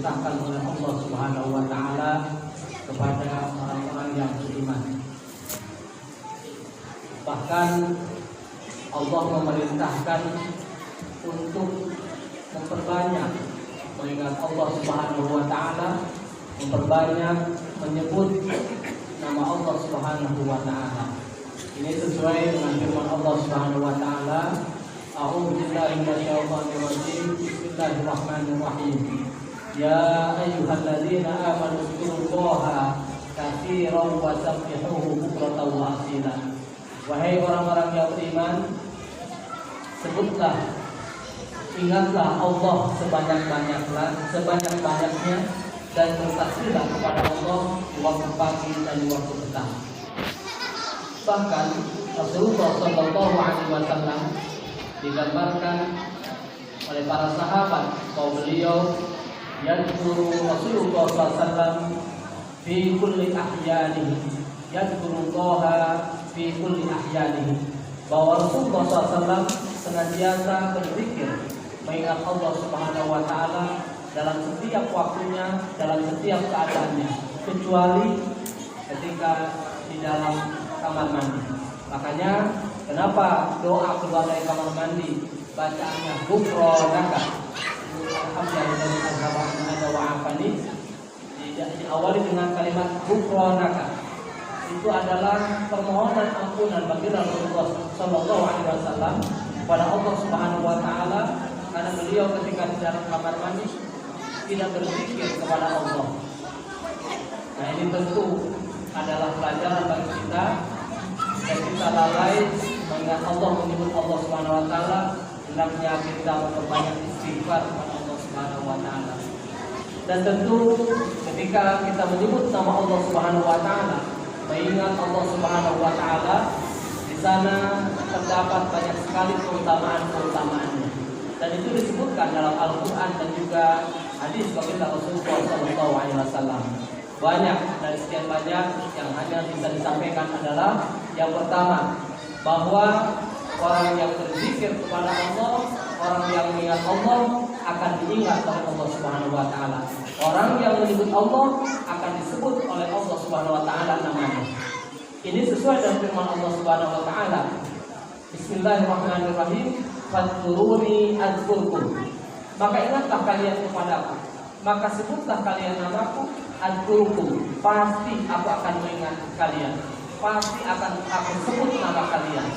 diperintahkan oleh Allah Subhanahu wa taala kepada orang-orang yang beriman. Bahkan Allah memerintahkan untuk memperbanyak mengingat Allah Subhanahu wa taala, memperbanyak menyebut nama Allah Subhanahu wa taala. Ini sesuai dengan firman Allah Subhanahu wa taala, A'udzu billahi minasyaitonir rajim. Bismillahirrahmanirrahim. Ya ayyuhalladzina amanu dzkurullaha katsiran wa sabbihuhu bukratan wa asila. Wahai orang-orang yang beriman, sebutlah, ingatlah Allah sebanyak-banyaknya dan bertasbihlah kepada Allah di waktu pagi dan di waktu petang. Bahkan Rasulullah Shallallahu Alaihi Wasallam digambarkan oleh para sahabat bahwa beliau yadhkuru Rasulullah SAW fi kulli ahyanihi, yadhkurullaha fi kulli ahyanihi, bahwa Rasulullah SAW senantiasa berzikir mengingat Allah Subhanahu wa taala dalam setiap waktunya, dalam setiap keadaannya, kecuali ketika di dalam kamar mandi. Makanya kenapa doa keluar dari kamar mandi bacaannya ghufranaka diawali dengan kalimat ghufranaka. Itu adalah permohonan ampunan bagi Rasulullah Shallallahu Alaihi Wasallam kepada Allah Subhanahu Wa Taala, karena beliau ketika di dalam kamar mandi tidak berzikir kepada Allah. Nah, ini tentu adalah pelajaran bagi kita, dan kita lalai mengingat Allah, menyebut Allah Subhanahu Wa Taala. Hendaknya kita memperbanyak istighfar kepada Allah Subhanahu Wa Taala. Dan tentu ketika kita menyebut nama Allah Subhanahu Wa Taala, mengingat Allah Subhanahu Wa Taala, di sana terdapat banyak sekali keutamaan-keutamaannya. Dan itu disebutkan dalam Al-Quran dan juga hadis baginda Rasulullah Shallallahu Alaihi Wasallam. Banyak dari sekian banyak yang hanya bisa disampaikan adalah yang pertama, bahwa orang yang berzikir kepada Allah, orang yang mengingat Allah akan diingat oleh Allah Subhanahu Wa Taala. Orang yang menyebut Allah akan disebut oleh Allah Subhanahu Wa Taala namanya. Ini sesuai dengan firman Allah Subhanahu Wa Taala. Bismillahirrahmanirrahim. Fadkuruni adzkurkum. Maka ingatlah kalian kepadaku, maka sebutlah kalian namaku, adzkurkum. Pasti aku akan mengingat kalian. Pasti akan aku sebut nama kalian.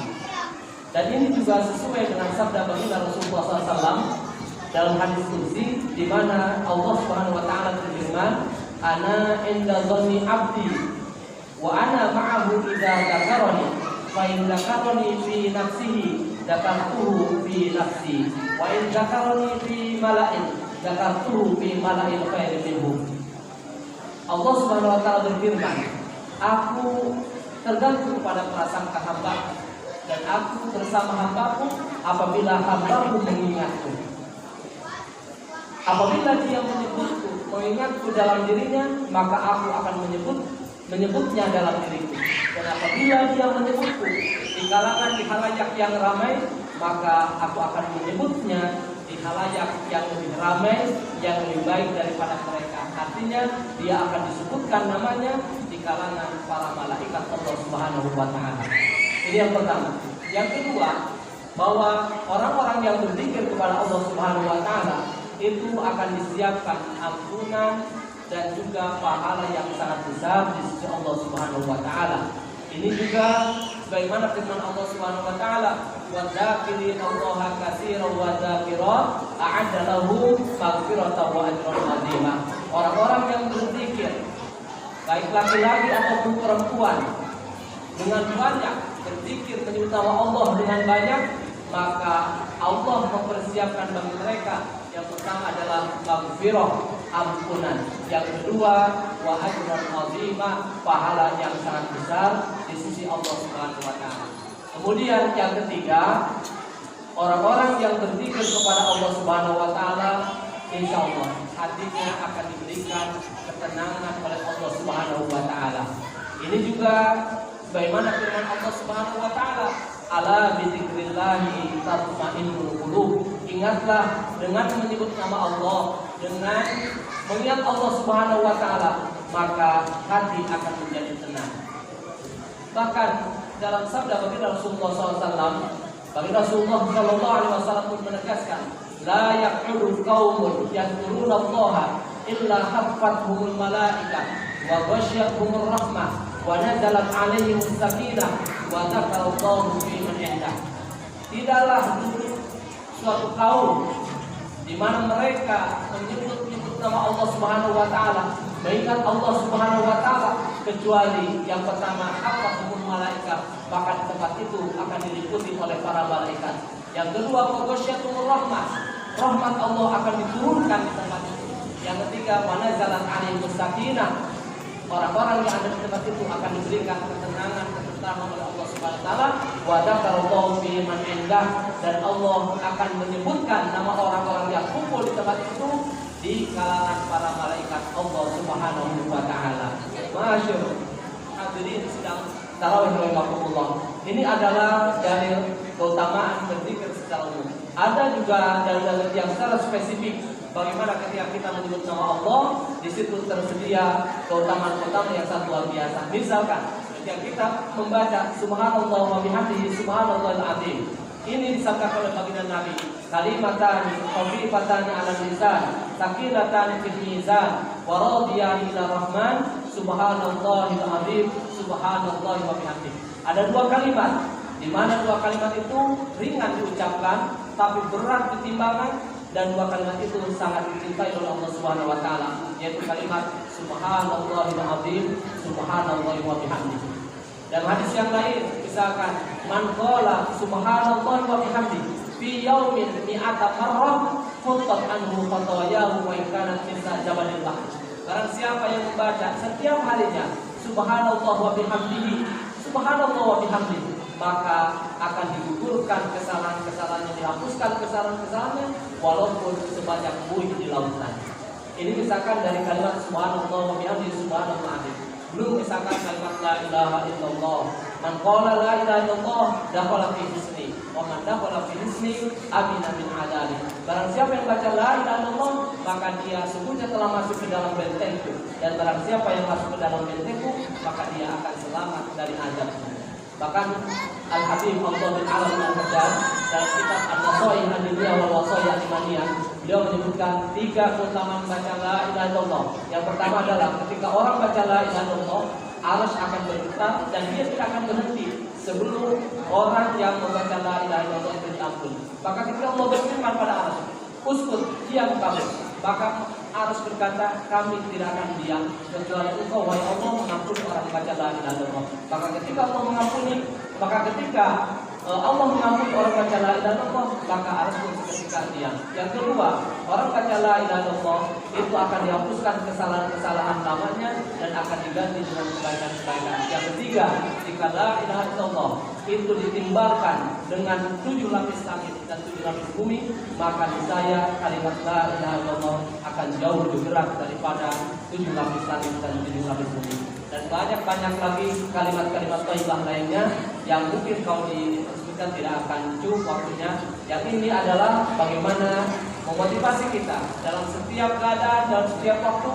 Dan ini juga sesuai dengan sabda baginda Rasulullah SAW dalam hadis qudsi, di mana Allah Subhanahu Wa Taala berfirman, Ana inda dhanni abdi wa ana ma'ahu idza dzakarani fa in dzakarani fi nafsihi dzakartuhu fi nafsi wa in dzakarani fi mala'in dzakartuhu fi mala'in khairin minhu. Allah Subhanahu Wa Taala berfirman, aku tergantung pada prasangka hamba, dan aku bersama hambaku apabila hambaku mengingatku. Apabila dia menyebutku, mengingatku dalam dirinya, maka aku akan menyebutnya dalam diriku. Dan apabila dia menyebutku di kalangan di halayak yang ramai, maka aku akan menyebutnya di halayak yang lebih ramai, yang lebih baik daripada mereka. Artinya dia akan disebutkan namanya di kalangan para malaikat Allah Subhanahu Wa Taala. Ini yang pertama. Yang kedua, bahwa orang-orang yang berzikir kepada Allah Subhanahu Wa Taala itu akan disiapkan ampunan dan juga pahala yang sangat besar di sisi Allah Subhanahu Wa Taala. Ini juga sebagaimana firman Allah Subhanahu Wa Taala, "Wadzakirin Allaha katsiran wa dzakirat a'adda lahum maghfiratan wa ajran 'azima." Orang-orang yang berzikir, baik laki-laki ataupun perempuan, dengan banyak berzikir menyebut nama Allah dengan banyak, maka Allah mempersiapkan bagi mereka yang pertama adalah maghfirah, ampunan. Yang kedua, wa ajran 'azima, pahala yang sangat besar di sisi Allah Subhanahu Wa Taala. Kemudian yang ketiga, orang-orang yang berzikir kepada Allah Subhanahu Wa Taala, insya Allah hatinya akan diberikan ketenangan oleh Allah Subhanahu Wa Taala. Ini juga sebagaimana firman Allah Subhanahu Wa Taala, ala bi dzikrillahi tatma'innul qulub. Ingatlah dengan menyebut nama Allah, dengan mengingat Allah Subhanahu wa taala, maka hati akan menjadi tenang. Bahkan dalam sabda baginda Rasulullah SAW, baginda Rasulullah SAW pun menegaskan, la yaq'udu qaumun yadhkuruna Allah illa haffathumul malaikah wa ghasyiyatuhumur rahmah wa nazalat 'alaihimus sakinah wa dzakarallahu fi man indah. Tidaklah duduk suatu kaum di mana mereka menyebut nama Allah Subhanahu wa taala, mengingat Allah Subhanahu wa taala, kecuali yang pertama haffathumul malaikah, maka di tempat itu akan diliputi oleh para malaikat. Yang kedua, ghasyiyatuhumur rahmah, rahmat Allah akan diturunkan di tempat itu. Yang ketiga, wa nazalat 'alaihimus sakinah, orang-orang yang ada di tempat itu akan diberikan ketenangan, ketentraman oleh Allah Subhanahu wa taala. Wa dzakarallahu fi man indah, dan Allah akan menyebutkan nama orang-orang yang kumpul di tempat itu di kalangan para malaikat Allah Subhanahu wa taala. Masyaallah. Hadirin sedang tarawih rahimakumullah. Ini adalah dalil keutamaan berzikir secara umum. Ada juga dalil yang secara spesifik bagaimana ketika kita menyebut nama Allah, di situ tersedia keutamaan-keutamaan yang sangat luar biasa. Misalkan ketika kita membaca subhanallah wa bihamdihi subhanallahil azim, ini disabdakan oleh baginda Nabi, kalimatan khafifatani 'alal lisan, sakinatan fil mizan, wa radiyani ila rahman, subhanallahil azim, subhanallahi wa bihamdihi. Ada dua kalimat, di mana dua kalimat itu ringan diucapkan tapi berat ditimbangan, dan dua kalimat itu sangat dicintai oleh Allah Subhanahu wa taala, yaitu kalimat subhanallahil azim, subhanallahi wa bihamdihi. Dan hadis yang lain misalkan, man qala subhanallahi wa bihamdihi fi yaumin mi'ata marrah khutat anhu khatayahu wa in kanat mithla jabalil bahr. Barang siapa yang membaca setiap harinya subhanallah wa bihamdihi, subhanallah wa bihamdihi, maka akan digugurkan kesalahan-kesalahannya, dihapuskan kesalahan-kesalahannya walaupun sebanyak buih di lautan. Ini misalkan dari kalimat subhanallah wa bihamdihi subhanallah azim. Belum misalkan kalimat la ilaha illallah. Man qala la ilaha illallah dakhala fi hisni, wa man dakhala fi hisni amina min adabi. Barang siapa yang baca la ilaha illallah, maka dia sesungguhnya telah masuk ke dalam bentengku, dan barang siapa yang masuk ke dalam bentengku, maka dia akan selamat dari azabku. Bahkan Al-Habib Allah bin Alam Al-Haddad dalam kitab An-Nasaih An-Diniyah wal Wasaiyah Imaniyah, beliau menyebutkan tiga keutamaan baca la ilaha illallah. Yang pertama adalah ketika orang baca la ilaha illallah, arsy akan bergetar dan dia tidak akan berhenti sebelum orang yang membaca la ilaha illallah itu diampuni. Maka ketika Allah berfirman pada arsy, uskut, diam kamu, maka arsy berkata, kami tidak akan diam kecuali engkau wahai Allah mengampuni orang baca la ilaha illallah. Maka ketika Allah mengampuni, maka ketika Allah mengampuni orang baca la ilaha illallah, maka arsy pun seketika diam. Yang kedua, orang baca la ilaha illallah itu akan dihapuskan kesalahan-kesalahan lamanya dan akan diganti dengan kebaikan-kebaikan. Yang ketiga, jika la ilaha illallah itu ditimbalkan dengan 7 lapis langit dan 7 lapis bumi, maka niscaya kalimat la ilaha illallah akan jauh lebih berat daripada 7 lapis langit dan 7 lapis bumi. Dan banyak-banyak lagi kalimat-kalimat thayyibah lainnya yang mungkin kalau disebutkan tidak akan cukup waktunya. Yang ini adalah bagaimana memotivasi kita dalam setiap keadaan, dalam setiap waktu,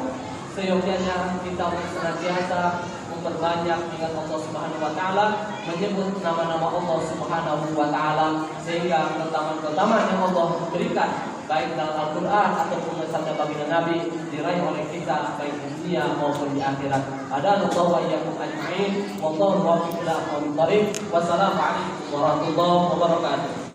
seyogyanya kita senantiasa memperbanyak ingat Allah Subhanahu wa taala, menyebut nama-nama Allah Subhanahu wa taala, sehingga keutamaan-keutamaan yang Allah berikan baik dalam Al-Qur'an ataupun sabda baginda Nabi diraih oleh kita baik di dunia maupun di akhirat. Adallahu wa iyyakum ajma'in. Wallahu muwaffiq ila aqwamit thariq. Wassalamu alaikum warahmatullahi wabarakatuh.